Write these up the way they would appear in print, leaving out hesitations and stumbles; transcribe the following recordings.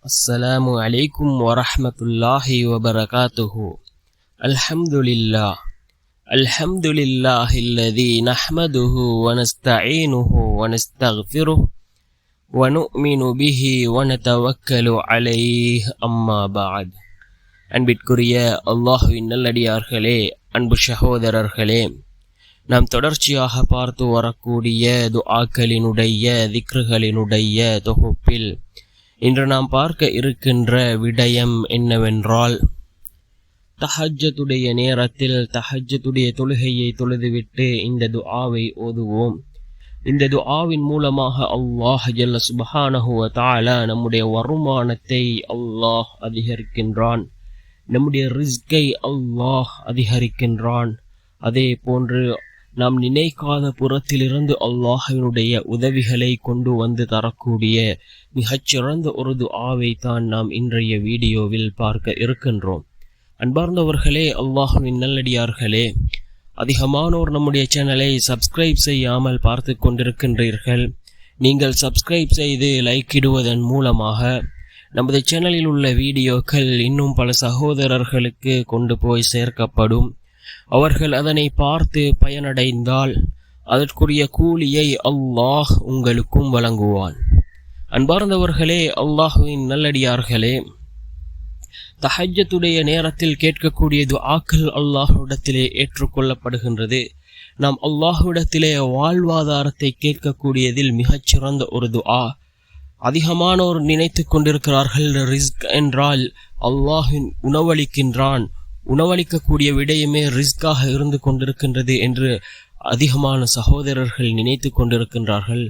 السلام عليكم ورحمة الله وبركاته. الحمد لله الذي نحمده ونستعينه ونستغفره ونؤمن به ونتوكل عليه أما بعد. அன்பிற்குரிய அல்லாஹ்வின் நல்லடியார்களே, அன்பு சகோதரர்களே, நாம் தொடர்ச்சியாக பார்த்து வரக்கூடிய துஆக்களினுடைய திக்ருகளினுடைய தொகுப்பில் இன்று நாம் பார்க்க இருக்கின்ற விடயம் என்னவென்றால், தஹஜ்ஜுடைய நேரத்தில் தஹஜ்ஜுடைய தொழுகையை தொழுதுவிட்டு இந்த துஆவை ஓதுவோம். இந்த துஆவின் மூலமாக அல்லாஹ் ஜல்ல சுப்ஹானஹு வ தஆலா நம்முடைய வருமானத்தை அல்லாஹ் அதிகரிக்கின்றான், நம்முடைய ரிஸ்கை அல்லாஹ் அதிகரிக்கின்றான். அதே போன்று நாம் நினைக்காத புறத்திலிருந்து அல்லாஹ்வினுடைய உதவிகளை கொண்டு வந்து தரக்கூடிய மிகச்சிறந்த ஒரு துஆவை தான் நாம் இன்றைய வீடியோவில் பார்க்க இருக்கின்றோம். அன்பார்ந்தவர்களே, அல்லாஹ்வின் நல்லடியார்களே, அதிகமானோர் நம்முடைய சேனலை சப்ஸ்கிரைப் செய்யாமல் பார்த்து கொண்டிருக்கின்றீர்கள். நீங்கள் சப்ஸ்கிரைப் செய்து லைக் இடுவதன் மூலமாக நமது சேனலில் உள்ள வீடியோக்கள் இன்னும் பல சகோதரர்களுக்கு கொண்டு போய் சேர்க்கப்படும். அவர்கள் அதனை பார்த்து பயனடைந்தால் அதற்குரிய கூலியை அல்லாஹ் உங்களுக்கும் வழங்குவான். அன்பார்ந்தவர்களே, அல்லாஹ்வின் நல்லடியார்களே, தஹஜ்ஜுடைய நேரத்தில் கேட்கக்கூடிய துஆக்கள் அல்லாஹ்விடத்திலே ஏற்றுக்கொள்ளப்படுகின்றது. நாம் அல்லாஹ்விடத்திலே வாழ்வாதாரத்தை கேட்கக்கூடியதில் மிகச்சிறந்த ஒரு துஆ. அதிகமானோர் நினைத்து கொண்டிருக்கிறார்கள், ரிஸ்க் என்றால் அல்லாஹ் உணவளிக்கின்றான், உணவளிக்கக்கூடிய விடயமே ரிஸ்காக இருந்து கொண்டிருக்கின்றது என்று அதிகமான சகோதரர்கள் நினைத்து கொண்டிருக்கின்றார்கள்.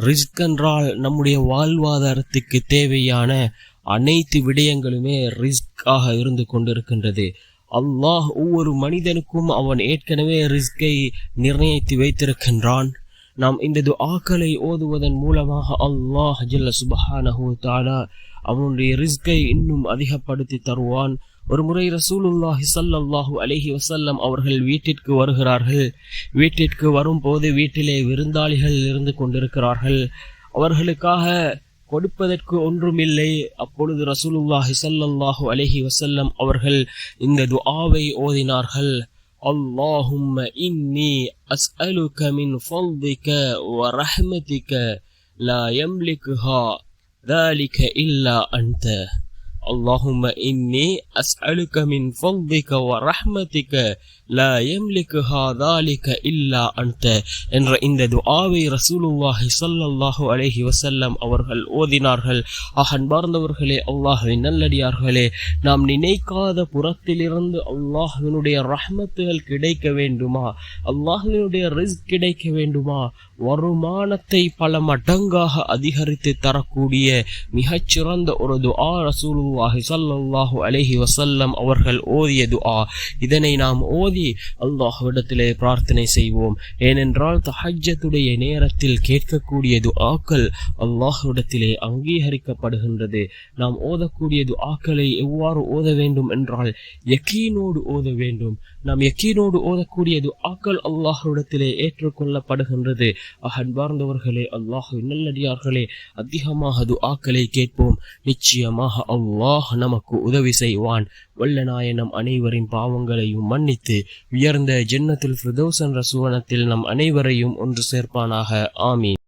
ரிஸ்க் என்றால் நம்முடைய வாழ்வாதாரத்துக்கு தேவையான அனைத்து விடயங்களுமே ரிஸ்காக இருந்து கொண்டிருக்கின்றது. அல்லாஹ் ஒவ்வொரு மனிதனுக்கும் அவன் ஏற்கனவே ரிஸ்கை நிர்ணயித்து வைத்திருக்கின்றான். நாம் இந்த துஆக்களை ஓதுவதன் மூலமாக அல்லாஹ் ஜல்ல சுப்ஹானஹு வ தஆலா அவனுடைய ரிஸ்கை இன்னும் அதிகப்படுத்தி தருவான். ஒரு முறை ரசூலுல்லாஹி ஸல்லல்லாஹு அலைஹி வஸல்லம் அவர்கள் வீட்டிற்கு வருகிறார்கள். வீட்டிற்கு வரும்போது வீட்டிலே விருந்தாளிகள் இருந்து கொண்டிருக்கிறார்கள். அவர்களுக்காக கொடுப்பதற்கு ஒன்றுமில்லை. அப்பொழுது ரசூலுல்லாஹி ஸல்லல்லாஹு அலைஹி வஸல்லம் அவர்கள் இந்த துஆவை ஓதினார்கள். அல்லாஹும்ம இன்னி அஸ்அலுக மின் ஃபضلிக வ ரஹ்மதிக லா யம்லிகுஹா ذلك إلا أنت. اللهم إني أسألك من فضلك ورحمتك لا يملكها ذلك إلا أنت என்ற இந்த துஆவை ரசூலுல்லாஹி ஸல்லல்லாஹு அலைஹி வஸல்லம் அவர்கள் ஓதினார்கள். அன்பார்ந்தவர்களே, அல்லாஹ்வின் நல்லடியார்களே, நாம் நினைக்காத புறத்திலிருந்து அல்லாஹ்வினுடைய ரஹ்மத்துகள் கிடைக்க வேண்டுமா, அல்லாஹ்வினுடைய ரிஸ்க் கிடைக்க வேண்டுமா, வருமானத்தை பல மடங்காக அதிகரித்து தரக்கூடிய மிகச்சிறந்த ஒரு துஆ ரசூலுல்லாஹி ஸல்லல்லாஹு அலைஹி வஸல்லம் அவர்கள் ஓதிய துஆ. இதனை நாம் ஓதி அல்லாஹ்விடத்திலே பிரார்த்தனை செய்வோம். ஏனென்றால் தஹஜ்ஜுடைய நேரத்தில் கேட்கக்கூடிய துஆக்கள் அல்லாஹ்விடத்திலே அங்கீகரிக்கப்படுகின்றது. நாம் ஓதக்கூடிய துஆக்களை எவ்வாறு ஓத வேண்டும் என்றால் யகீனோடு ஓத வேண்டும். நாம் யகீனோடு ஓதக்கூடிய துஆக்கள் அல்லாஹ்விடத்திலே ஏற்றுக்கொள்ளப்படுகின்றது. அன்பார்ந்தவர்களே, அல்லாஹ்வின் நல்லடியார்களே, அதிகமாக துஆக்களை கேட்போம். நிச்சயமாக அல்லாஹ் நமக்கு உதவி செய்வான். வல்ல நாயனம் அனைவரின் பாவங்களையும் மன்னித்து உயர்ந்த ஜன்னத்துல் ஃபிர்தௌஸ் என்ற சுவனத்தில் நம் அனைவரையும் ஒன்று சேர்ப்பானாக. ஆமீன்.